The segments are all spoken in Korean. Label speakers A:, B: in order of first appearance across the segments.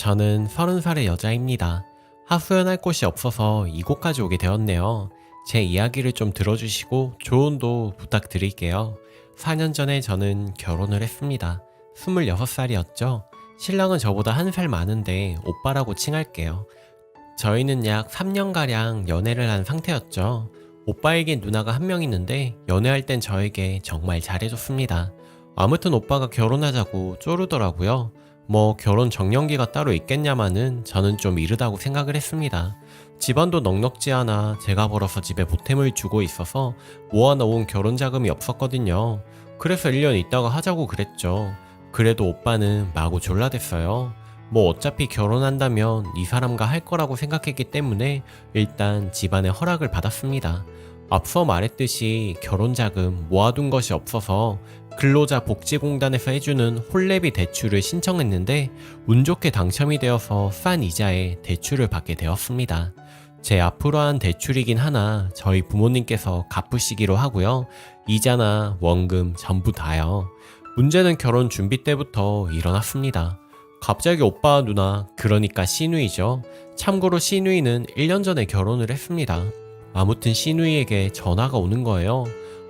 A: 저는 30살의 여자입니다. 하소연할 곳이 없어서 이곳까지 오게 되었네요. 제 이야기를 좀 들어주시고 조언도 부탁드릴게요. 4년 전에 저는 결혼을 했습니다. 26살이었죠. 신랑은 저보다 1살 많은데 오빠라고 칭할게요. 저희는 약 3년가량 연애를 한 상태였죠. 오빠에겐 누나가 1명 있는데 연애할 땐 저에게 정말 잘해줬습니다. 아무튼 오빠가 결혼하자고 쪼르더라고요. 뭐 결혼 정년기가 따로 있겠냐마는 저는 좀 이르다고 생각을 했습니다. 집안도 넉넉지 않아 제가 벌어서 집에 보탬을 주고 있어서 모아놓은 결혼 자금이 없었거든요. 그래서 1년 있다가 하자고 그랬죠. 그래도 오빠는 마구 졸라댔어요. 뭐 어차피 결혼한다면 이 사람과 할 거라고 생각했기 때문에 일단 집안의 허락을 받았습니다. 앞서 말했듯이 결혼자금 모아둔 것이 없어서 근로자 복지공단에서 해주는 홀레비 대출을 신청했는데 운 좋게 당첨이 되어서 싼 이자에 대출을 받게 되었습니다. 제 앞으로 한 대출이긴 하나 저희 부모님께서 갚으시기로 하고요. 이자나 원금 전부 다요. 문제는 결혼 준비 때부터 일어났습니다. 갑자기 오빠 누나, 그러니까 시누이죠. 참고로 시누이는 1년 전에 결혼을 했습니다. 아무튼 시누이에게 전화가 오는 거예요.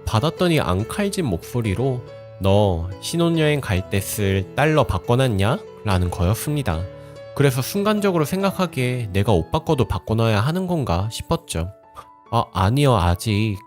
A: 받았더니 앙칼진 목소리로 너 신혼여행 갈 때 쓸 달러 바꿔놨냐? 라는 거였습니다. 그래서 순간적으로 생각하기에 내가 오빠 거도 바꿔놔야 하는 건가 싶었죠. 아니요, 아직.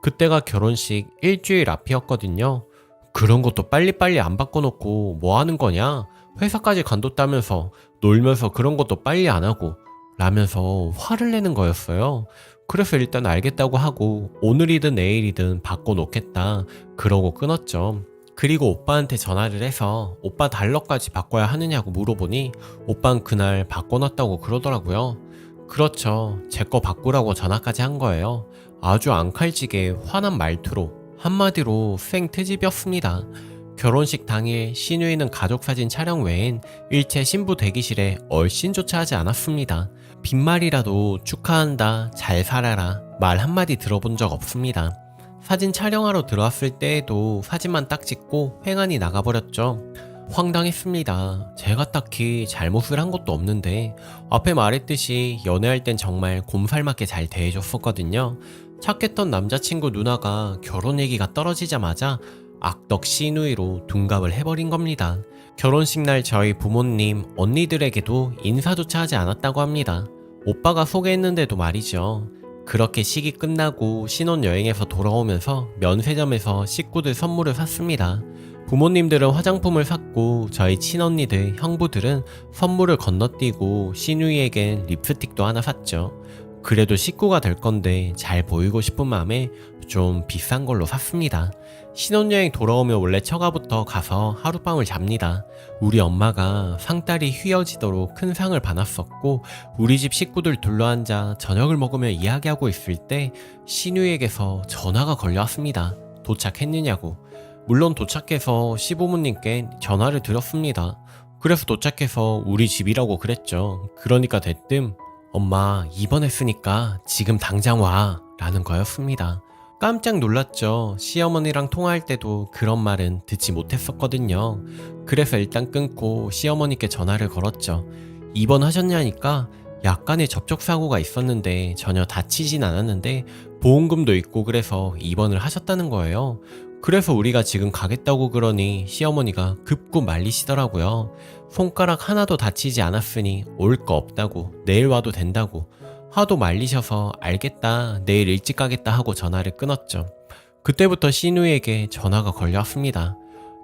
A: 그때가 결혼식 일주일 앞이었거든요. 그런 것도 빨리빨리 안 바꿔놓고 뭐 하는 거냐? 회사까지 간뒀다면서 놀면서 그런 것도 빨리 안 하고 라면서 화를 내는 거였어요. 그래서 일단 알겠다고 하고 오늘이든 내일이든 바꿔놓겠다 그러고 끊었죠. 그리고 오빠한테 전화를 해서 오빠 달러까지 바꿔야 하느냐고 물어보니 오빠는 그날 바꿔놨다고 그러더라고요. 그렇죠. 제 거 바꾸라고 전화까지 한 거예요. 아주 앙칼지게 화난 말투로 한마디로 생트집이었습니다. 결혼식 당일 시누이는 가족사진 촬영 외엔 일체 신부 대기실에 얼씬조차 하지 않았습니다. 빈말이라도 축하한다, 잘 살아라 말 한마디 들어본 적 없습니다. 사진 촬영하러 들어왔을 때에도 사진만 딱 찍고 횡하니 나가버렸죠. 황당했습니다. 제가 딱히 잘못을 한 것도 없는데 앞에 말했듯이 연애할 땐 정말 곰살맞게 잘 대해줬었거든요. 착했던 남자친구 누나가 결혼 얘기가 떨어지자마자 악덕 시누이로 둔갑을 해버린 겁니다. 결혼식 날 저희 부모님, 언니들에게도 인사조차 하지 않았다고 합니다. 오빠가 소개했는데도 말이죠. 그렇게 식이 끝나고 신혼여행에서 돌아오면서 면세점에서 식구들 선물을 샀습니다. 부모님들은 화장품을 샀고 저희 친언니들, 형부들은 선물을 건너뛰고 시누이에겐 립스틱도 하나 샀죠. 그래도 식구가 될 건데 잘 보이고 싶은 마음에 좀 비싼 걸로 샀습니다. 신혼여행 돌아오면 원래 처가부터 가서 하룻밤을 잡니다. 우리 엄마가 상다리 휘어지도록 큰 상을 봐놨었고 우리 집 식구들 둘러앉아 저녁을 먹으며 이야기하고 있을 때 시누이에게서 전화가 걸려왔습니다. 도착했느냐고. 물론 도착해서 시부모님께 전화를 드렸습니다. 그래서 도착해서 우리 집이라고 그랬죠. 그러니까 대뜸 엄마 입원했으니까 지금 당장 와 라는 거였습니다. 깜짝 놀랐죠. 시어머니랑 통화할 때도 그런 말은 듣지 못했었거든요. 그래서 일단 끊고 시어머니께 전화를 걸었죠. 입원하셨냐니까 약간의 접촉사고가 있었는데 전혀 다치진 않았는데 보험금도 있고 그래서 입원을 하셨다는 거예요. 그래서 우리가 지금 가겠다고 그러니 시어머니가 급구 말리시더라고요. 손가락 하나도 다치지 않았으니 올 거 없다고, 내일 와도 된다고 하도 말리셔서 알겠다, 내일 일찍 가겠다 하고 전화를 끊었죠. 그때부터 시누이에게 전화가 걸려왔습니다.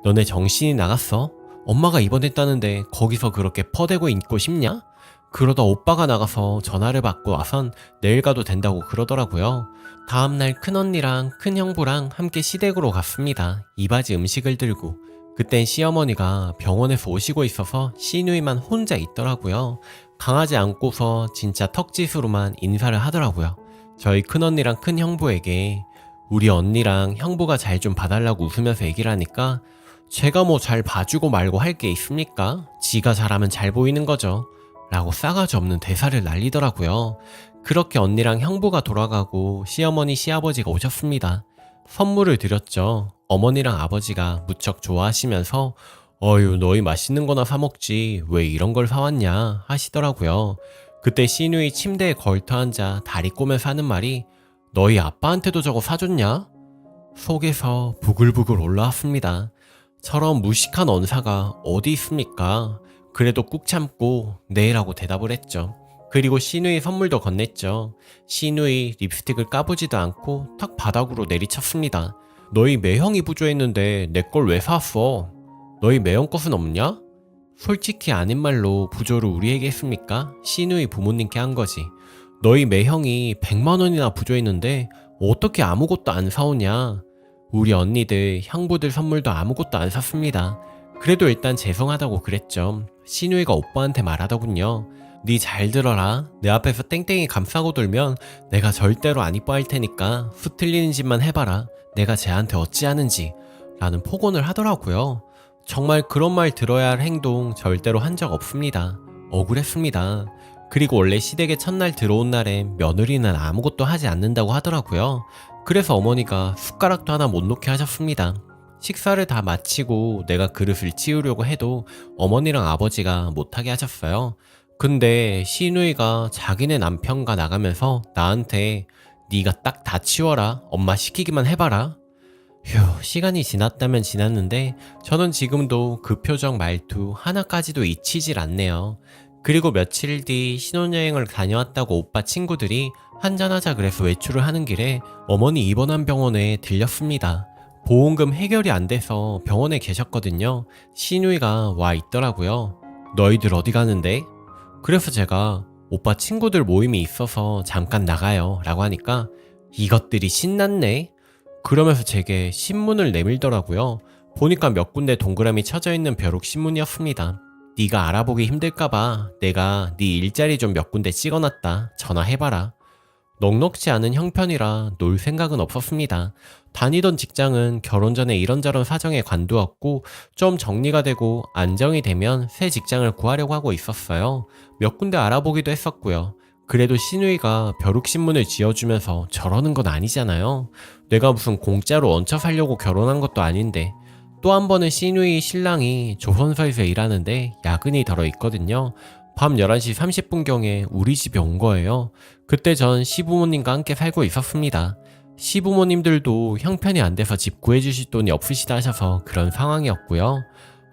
A: 너네 정신이 나갔어? 엄마가 입원했다는데 거기서 그렇게 퍼대고 있고 싶냐? 그러다 오빠가 나가서 전화를 받고 와선 내일 가도 된다고 그러더라고요. 다음날 큰언니랑 큰형부랑 함께 시댁으로 갔습니다. 이바지 음식을 들고. 그땐 시어머니가 병원에서 오시고 있어서 시누이만 혼자 있더라고요. 강하지 않고서 진짜 턱짓으로만 인사를 하더라고요. 저희 큰언니랑 큰형부에게 우리 언니랑 형부가 잘 좀 봐달라고 웃으면서 얘기를 하니까 제가 뭐 잘 봐주고 말고 할 게 있습니까? 지가 잘하면 잘 보이는 거죠. 라고 싸가지 없는 대사를 날리더라고요. 그렇게 언니랑 형부가 돌아가고 시어머니 시아버지가 오셨습니다. 선물을 드렸죠. 어머니랑 아버지가 무척 좋아하시면서 어휴, 너희 맛있는 거나 사 먹지 왜 이런 걸 사왔냐 하시더라고요. 그때 시누이 침대에 걸터 앉아 다리 꼬면서 하는 말이 너희 아빠한테도 저거 사줬냐? 속에서 부글부글 올라왔습니다. 저런 무식한 언사가 어디 있습니까? 그래도 꾹 참고 네라고 대답을 했죠. 그리고 시누이 선물도 건넸죠. 시누이 립스틱을 까보지도 않고 탁 바닥으로 내리쳤습니다. 너희 매형이 부조했는데 내 걸 왜 사왔어? 너희 매형 것은 없냐? 솔직히 아닌 말로 부조를 우리에게 했습니까? 시누이 부모님께 한 거지. 너희 매형이 100만 원이나 부조했는데 어떻게 아무것도 안 사오냐? 우리 언니들, 형부들 선물도 아무것도 안 샀습니다. 그래도 일단 죄송하다고 그랬죠. 시누이가 오빠한테 말하더군요. 니 잘 들어라. 내 앞에서 땡땡이 감싸고 돌면 내가 절대로 안 이뻐할 테니까 수 틀리는 짓만 해봐라. 내가 쟤한테 어찌하는지 라는 폭언을 하더라고요. 정말 그런 말 들어야 할 행동 절대로 한 적 없습니다. 억울했습니다. 그리고 원래 시댁에 첫날 들어온 날엔 며느리는 아무것도 하지 않는다고 하더라고요. 그래서 어머니가 숟가락도 하나 못 놓게 하셨습니다. 식사를 다 마치고 내가 그릇을 치우려고 해도 어머니랑 아버지가 못하게 하셨어요. 근데 시누이가 자기네 남편과 나가면서 나한테 네가 딱 다 치워라. 엄마 시키기만 해봐라. 휴, 시간이 지났다면 지났는데 저는 지금도 그 표정 말투 하나까지도 잊히질 않네요. 그리고 며칠 뒤 신혼여행을 다녀왔다고 오빠 친구들이 한잔하자 그래서 외출을 하는 길에 어머니 입원한 병원에 들렸습니다. 보험금 해결이 안 돼서 병원에 계셨거든요. 시누이가 와 있더라고요. 너희들 어디 가는데? 그래서 제가 오빠 친구들 모임이 있어서 잠깐 나가요 라고 하니까 이것들이 신났네? 그러면서 제게 신문을 내밀더라고요. 보니까 몇 군데 동그라미 쳐져 있는 벼룩 신문이었습니다. 네가 알아보기 힘들까봐 내가 네 일자리 좀 몇 군데 찍어놨다. 전화해봐라. 넉넉지 않은 형편이라 놀 생각은 없었습니다. 다니던 직장은 결혼 전에 이런저런 사정에 관두었고 좀 정리가 되고 안정이 되면 새 직장을 구하려고 하고 있었어요. 몇 군데 알아보기도 했었고요. 그래도 시누이가 벼룩신문을 지어주면서 저러는 건 아니잖아요. 내가 무슨 공짜로 얹혀 살려고 결혼한 것도 아닌데. 또 한 번은 시누이 신랑이 조선소에서 일하는데 야근이 들어 있거든요. 밤 11시 30분경에 우리 집에 온 거예요. 그때 전 시부모님과 함께 살고 있었습니다. 시부모님들도 형편이 안 돼서 집 구해주실 돈이 없으시다 하셔서 그런 상황이었고요.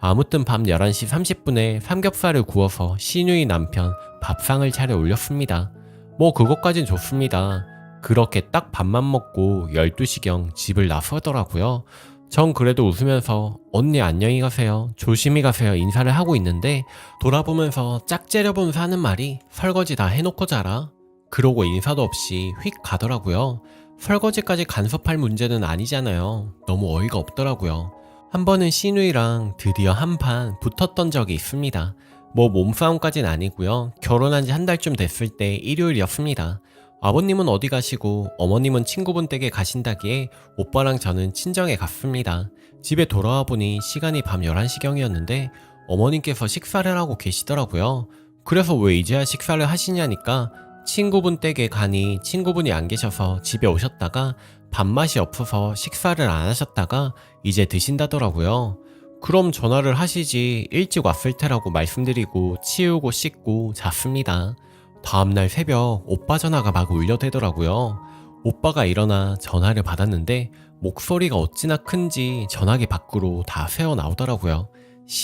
A: 아무튼 밤 11시 30분에 삼겹살을 구워서 시누이 남편 밥상을 차려 올렸습니다. 뭐 그것까진 좋습니다. 그렇게 딱 밥만 먹고 12시경 집을 나서더라고요. 전 그래도 웃으면서 언니 안녕히 가세요. 조심히 가세요. 인사를 하고 있는데 돌아보면서 짝째려보면서 하는 말이 설거지 다 해놓고 자라. 그러고 인사도 없이 휙 가더라고요. 설거지까지 간섭할 문제는 아니잖아요. 너무 어이가 없더라고요. 한 번은 시누이랑 드디어 한판 붙었던 적이 있습니다. 뭐 몸싸움까진 아니고요. 결혼한 지 한 달쯤 됐을 때 일요일이었습니다. 아버님은 어디 가시고 어머님은 친구분 댁에 가신다기에 오빠랑 저는 친정에 갔습니다. 집에 돌아와 보니 시간이 밤 11시경이었는데 어머님께서 식사를 하고 계시더라고요. 그래서 왜 이제야 식사를 하시냐니까 친구분 댁에 가니 친구분이 안 계셔서 집에 오셨다가 밥맛이 없어서 식사를 안 하셨다가 이제 드신다더라고요. 그럼 전화를 하시지 일찍 왔을 테라고 말씀드리고 치우고 씻고 잤습니다. 다음날 새벽 오빠 전화가 막 울려대더라고요. 오빠가 일어나 전화를 받았는데 목소리가 어찌나 큰지 전화기 밖으로 다 새어나오더라고요.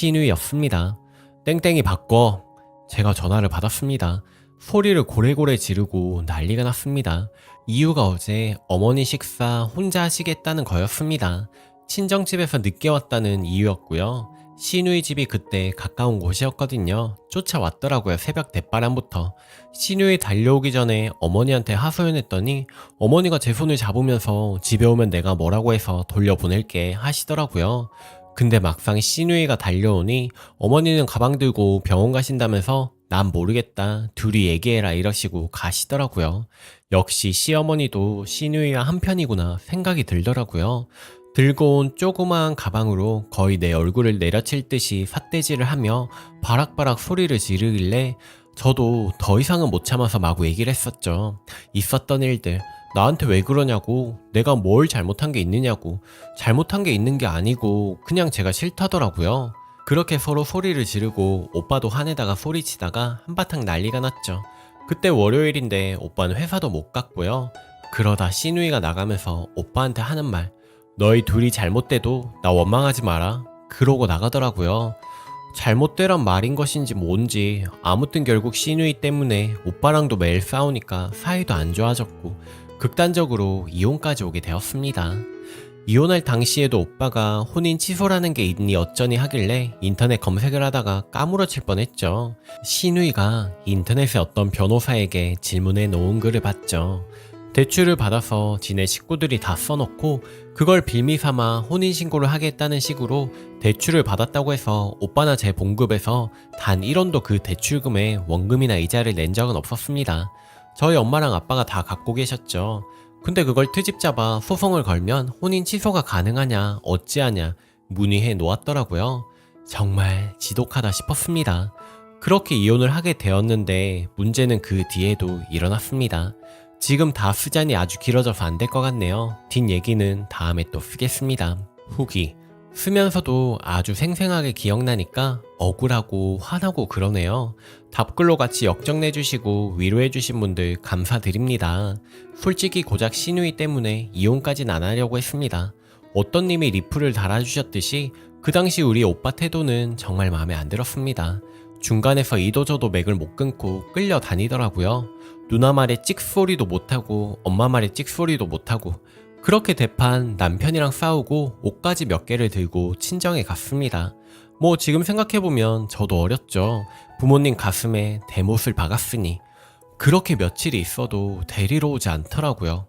A: 시누이였습니다. 땡땡이 바꿔. 제가 전화를 받았습니다. 소리를 고래고래 지르고 난리가 났습니다. 이유가 어제 어머니 식사 혼자 하시겠다는 거였습니다. 친정집에서 늦게 왔다는 이유였고요. 시누이 집이 그때 가까운 곳이었거든요. 쫓아왔더라고요. 새벽 대바람부터. 시누이 달려오기 전에 어머니한테 하소연했더니 어머니가 제 손을 잡으면서 집에 오면 내가 뭐라고 해서 돌려보낼게 하시더라고요. 근데 막상 시누이가 달려오니 어머니는 가방 들고 병원 가신다면서 난 모르겠다. 둘이 얘기해라 이러시고 가시더라고요. 역시 시어머니도 시누이와 한편이구나 생각이 들더라고요. 들고 온 조그마한 가방으로 거의 내 얼굴을 내려칠 듯이 삿대질을 하며 바락바락 소리를 지르길래 저도 더 이상은 못 참아서 마구 얘기를 했었죠. 있었던 일들, 나한테 왜 그러냐고, 내가 뭘 잘못한 게 있느냐고. 잘못한 게 있는 게 아니고 그냥 제가 싫다더라고요. 그렇게 서로 소리를 지르고 오빠도 화내다가 소리치다가 한바탕 난리가 났죠. 그때 월요일인데 오빠는 회사도 못 갔고요. 그러다 시누이가 나가면서 오빠한테 하는 말, 너희 둘이 잘못돼도 나 원망하지 마라, 그러고 나가더라고요. 잘못되란 말인 것인지 뭔지 아무튼 결국 시누이 때문에 오빠랑도 매일 싸우니까 사이도 안 좋아졌고 극단적으로 이혼까지 오게 되었습니다. 이혼할 당시에도 오빠가 혼인 취소라는 게 있니 어쩌니 하길래 인터넷 검색을 하다가 까무러칠 뻔했죠. 시누이가 인터넷에 어떤 변호사에게 질문해 놓은 글을 봤죠. 대출을 받아서 지네 식구들이 다 써놓고 그걸 빌미삼아 혼인신고를 하겠다는 식으로 대출을 받았다고 해서 오빠나 제 봉급에서 단 1원도 그 대출금에 원금이나 이자를 낸 적은 없었습니다. 저희 엄마랑 아빠가 다 갖고 계셨죠. 근데 그걸 트집 잡아 소송을 걸면 혼인 취소가 가능하냐 어찌하냐 문의해 놓았더라고요. 정말 지독하다 싶었습니다. 그렇게 이혼을 하게 되었는데 문제는 그 뒤에도 일어났습니다. 지금 다 수잔이 아주 길어져서 안 될 것 같네요. 뒷얘기는 다음에 또 쓰겠습니다. 후기. 쓰면서도 아주 생생하게 기억나니까 억울하고 화나고 그러네요. 답글로 같이 역정내주시고 위로해주신 분들 감사드립니다. 솔직히 고작 시누이 때문에 이혼까진 안 하려고 했습니다. 어떤 님이 리플을 달아주셨듯이 그 당시 우리 오빠 태도는 정말 마음에 안 들었습니다. 중간에서 이도저도 맥을 못 끊고 끌려다니더라고요. 누나 말에 찍소리도 못하고 엄마 말에 찍소리도 못하고 그렇게 대판 남편이랑 싸우고 옷까지 몇 개를 들고 친정에 갔습니다. 뭐 지금 생각해보면 저도 어렸죠. 부모님 가슴에 대못을 박았으니. 그렇게 며칠이 있어도 데리러 오지 않더라고요.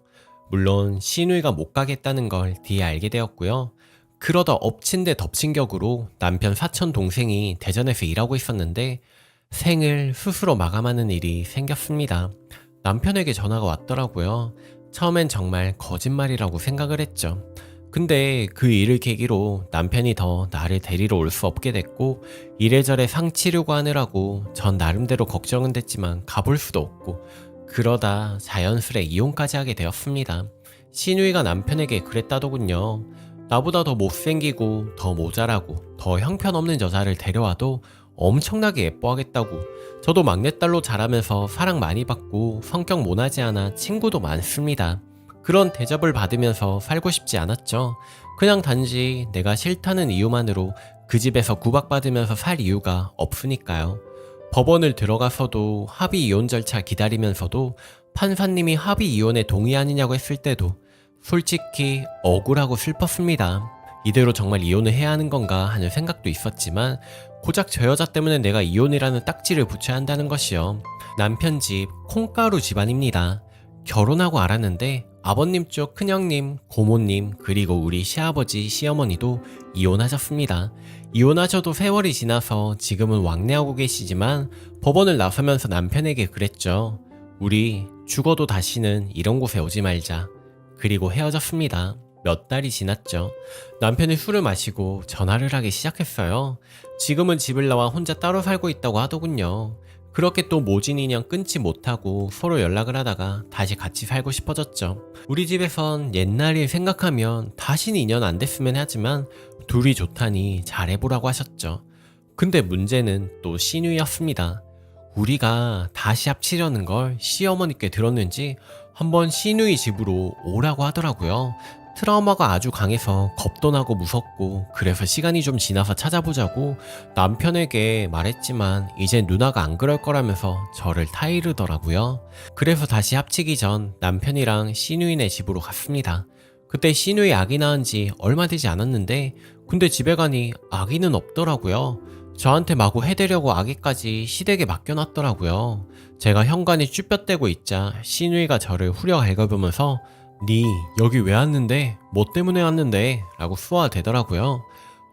A: 물론 시누이가 못 가겠다는 걸 뒤에 알게 되었고요. 그러다 엎친 데 덮친 격으로 남편 사촌 동생이 대전에서 일하고 있었는데 생을 스스로 마감하는 일이 생겼습니다. 남편에게 전화가 왔더라고요. 처음엔 정말 거짓말이라고 생각을 했죠. 근데 그 일을 계기로 남편이 더 나를 데리러 올 수 없게 됐고 이래저래 상 치르고 하느라고 전 나름대로 걱정은 됐지만 가볼 수도 없고 그러다 자연스레 이혼까지 하게 되었습니다. 시누이가 남편에게 그랬다더군요. 나보다 더 못생기고 더 모자라고 더 형편없는 여자를 데려와도 엄청나게 예뻐하겠다고. 저도 막내딸로 자라면서 사랑 많이 받고 성격 모나지 않아 친구도 많습니다. 그런 대접을 받으면서 살고 싶지 않았죠. 그냥 단지 내가 싫다는 이유만으로 그 집에서 구박받으면서 살 이유가 없으니까요. 법원을 들어가서도 합의 이혼 절차 기다리면서도 판사님이 합의 이혼에 동의하느냐고 했을 때도 솔직히 억울하고 슬펐습니다. 이대로 정말 이혼을 해야 하는 건가 하는 생각도 있었지만 고작 저 여자 때문에 내가 이혼이라는 딱지를 붙여야 한다는 것이요. 남편 집 콩가루 집안입니다. 결혼하고 알았는데 아버님 쪽 큰형님, 고모님, 그리고 우리 시아버지, 시어머니도 이혼하셨습니다. 이혼하셔도 세월이 지나서 지금은 왕래하고 계시지만 법원을 나서면서 남편에게 그랬죠. 우리 죽어도 다시는 이런 곳에 오지 말자. 그리고 헤어졌습니다. 몇 달이 지났죠. 남편이 술을 마시고 전화를 하기 시작했어요. 지금은 집을 나와 혼자 따로 살고 있다고 하더군요. 그렇게 또 모진 인연 끊지 못하고 서로 연락을 하다가 다시 같이 살고 싶어졌죠. 우리 집에선 옛날 일 생각하면 다시는 인연 안 됐으면 하지만 둘이 좋다니 잘해보라고 하셨죠. 근데 문제는 또 시누이였습니다. 우리가 다시 합치려는 걸 시어머니께 들었는지 한번 시누이 집으로 오라고 하더라고요. 트라우마가 아주 강해서 겁도 나고 무섭고 그래서 시간이 좀 지나서 찾아보자고 남편에게 말했지만 이제 누나가 안 그럴 거라면서 저를 타이르더라고요. 그래서 다시 합치기 전 남편이랑 시누이네 집으로 갔습니다. 그때 시누이 아기 낳은 지 얼마 되지 않았는데 근데 집에 가니 아기는 없더라고요. 저한테 마구 해대려고 아기까지 시댁에 맡겨놨더라고요. 제가 현관에 쭈뼛대고 있자 시누이가 저를 후려 갈겨보면서 니 여기 왜 왔는데? 뭐 때문에 왔는데? 라고 쏘아대더라고요.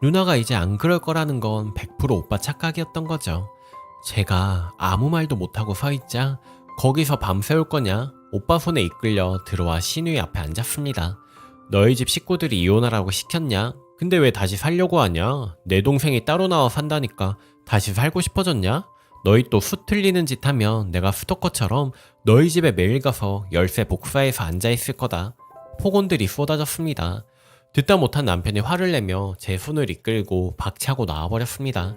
A: 누나가 이제 안 그럴 거라는 건 100% 오빠 착각이었던 거죠. 제가 아무 말도 못하고 서있자 거기서 밤새울 거냐? 오빠 손에 이끌려 들어와 시누이 앞에 앉았습니다. 너희 집 식구들이 이혼하라고 시켰냐? 근데 왜 다시 살려고 하냐? 내 동생이 따로 나와 산다니까 다시 살고 싶어졌냐? 너희 또 수 틀리는 짓 하면 내가 스토커처럼 너희 집에 매일 가서 열쇠 복사해서 앉아있을 거다. 폭언들이 쏟아졌습니다. 듣다 못한 남편이 화를 내며 제 손을 이끌고 박차고 나와버렸습니다.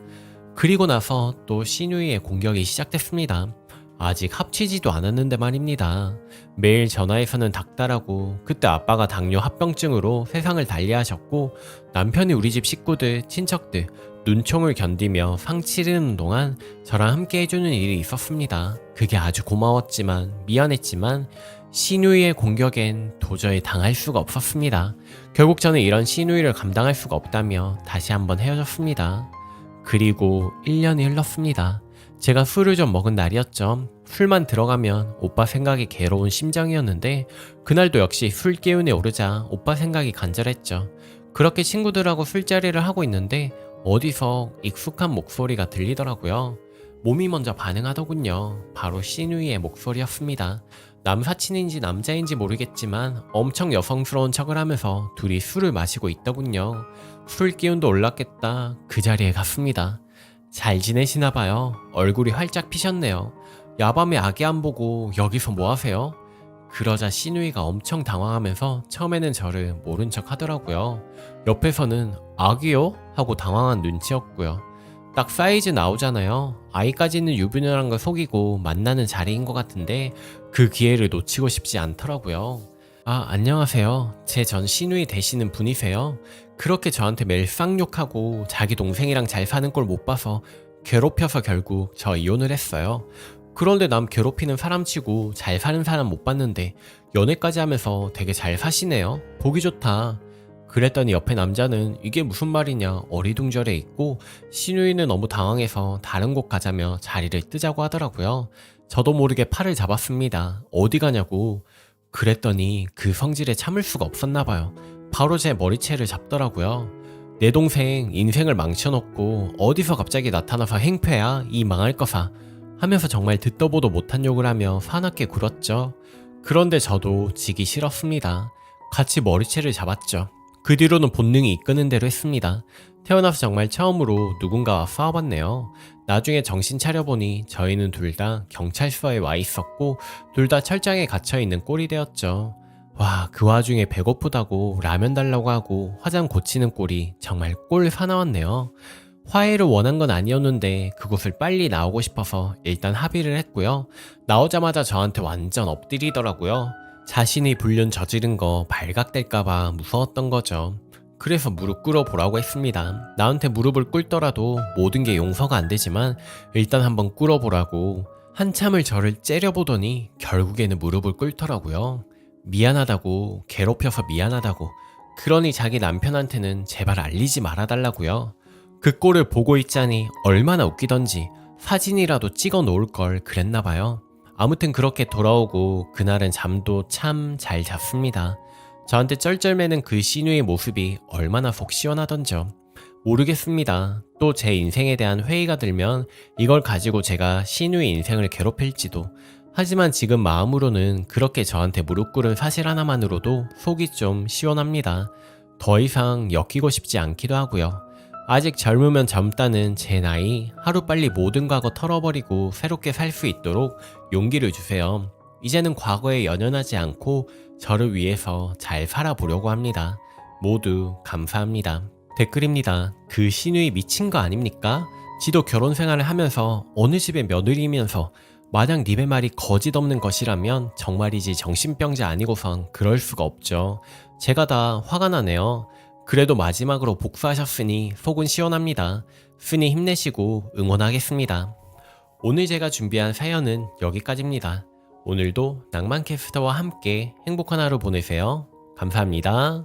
A: 그리고 나서 또 시누이의 공격이 시작됐습니다. 아직 합치지도 않았는데 말입니다. 매일 전화해서는 닥달하고 그때 아빠가 당뇨 합병증으로 세상을 달리하셨고 남편이 우리 집 식구들, 친척들 눈총을 견디며 상 치르는 동안 저랑 함께 해주는 일이 있었습니다. 그게 아주 고마웠지만 미안했지만 시누이의 공격엔 도저히 당할 수가 없었습니다. 결국 저는 이런 시누이를 감당할 수가 없다며 다시 한번 헤어졌습니다. 그리고 1년이 흘렀습니다. 제가 술을 좀 먹은 날이었죠. 술만 들어가면 오빠 생각이 괴로운 심정이었는데 그날도 역시 술 기운이 오르자 오빠 생각이 간절했죠. 그렇게 친구들하고 술자리를 하고 있는데 어디서 익숙한 목소리가 들리더라고요. 몸이 먼저 반응하더군요. 바로 시누이의 목소리였습니다. 남사친인지 남자인지 모르겠지만 엄청 여성스러운 척을 하면서 둘이 술을 마시고 있더군요. 술 기운도 올랐겠다. 그 자리에 갔습니다. 잘 지내시나봐요. 얼굴이 활짝 피셨네요. 야밤에 아기 안 보고 여기서 뭐 하세요? 그러자 시누이가 엄청 당황하면서 처음에는 저를 모른 척 하더라고요. 옆에서는 아기요? 하고 당황한 눈치였고요. 딱 사이즈 나오잖아요. 아이까지는 유부녀란 걸 속이고 만나는 자리인 것 같은데 그 기회를 놓치고 싶지 않더라고요. 아, 안녕하세요. 제 전 시누이 되시는 분이세요? 그렇게 저한테 매일 쌍욕하고 자기 동생이랑 잘 사는 꼴 못 봐서 괴롭혀서 결국 저 이혼을 했어요. 그런데 남 괴롭히는 사람치고 잘 사는 사람 못 봤는데 연애까지 하면서 되게 잘 사시네요. 보기 좋다. 그랬더니 옆에 남자는 이게 무슨 말이냐 어리둥절해 있고 시누이는 너무 당황해서 다른 곳 가자며 자리를 뜨자고 하더라고요. 저도 모르게 팔을 잡았습니다. 어디 가냐고. 그랬더니 그 성질에 참을 수가 없었나 봐요. 바로 제 머리채를 잡더라고요. 내 동생 인생을 망쳐놓고 어디서 갑자기 나타나서 행패야 이 망할 거사 하면서 정말 듣도 보도 못한 욕을 하며 사납게 굴었죠. 그런데 저도 지기 싫었습니다. 같이 머리채를 잡았죠. 그 뒤로는 본능이 이끄는 대로 했습니다. 태어나서 정말 처음으로 누군가와 싸워봤네요. 나중에 정신 차려보니 저희는 둘 다 경찰서에 와 있었고 둘 다 철장에 갇혀있는 꼴이 되었죠. 와, 그 와중에 배고프다고 라면 달라고 하고 화장 고치는 꼴이 정말 꼴 사나웠네요. 화해를 원한 건 아니었는데 그곳을 빨리 나오고 싶어서 일단 합의를 했고요. 나오자마자 저한테 완전 엎드리더라고요. 자신이 불륜 저지른 거 발각될까봐 무서웠던 거죠. 그래서 무릎 꿇어보라고 했습니다. 나한테 무릎을 꿇더라도 모든 게 용서가 안 되지만 일단 한번 꿇어보라고. 한참을 저를 째려보더니 결국에는 무릎을 꿇더라고요. 미안하다고, 괴롭혀서 미안하다고. 그러니 자기 남편한테는 제발 알리지 말아달라고요. 그 꼴을 보고 있자니 얼마나 웃기던지 사진이라도 찍어 놓을 걸 그랬나봐요. 아무튼 그렇게 돌아오고 그날은 잠도 참 잘 잤습니다. 저한테 쩔쩔매는 그 시누의 모습이 얼마나 속 시원하던죠. 모르겠습니다. 또 제 인생에 대한 회의가 들면 이걸 가지고 제가 시누의 인생을 괴롭힐지도. 하지만 지금 마음으로는 그렇게 저한테 무릎 꿇은 사실 하나만으로도 속이 좀 시원합니다. 더 이상 엮이고 싶지 않기도 하고요. 아직 젊으면 젊다는 제 나이 하루빨리 모든 과거 털어버리고 새롭게 살 수 있도록 용기를 주세요. 이제는 과거에 연연하지 않고 저를 위해서 잘 살아보려고 합니다. 모두 감사합니다. 댓글입니다. 그 시누이 미친 거 아닙니까? 지도 결혼 생활을 하면서 어느 집의 며느리면서 만약 님의 말이 거짓 없는 것이라면 정말이지 정신병자 아니고선 그럴 수가 없죠. 제가 다 화가 나네요. 그래도 마지막으로 복수하셨으니 속은 시원합니다. 순이 힘내시고 응원하겠습니다. 오늘 제가 준비한 사연은 여기까지입니다. 오늘도 낭만캐스터와 함께 행복한 하루 보내세요. 감사합니다.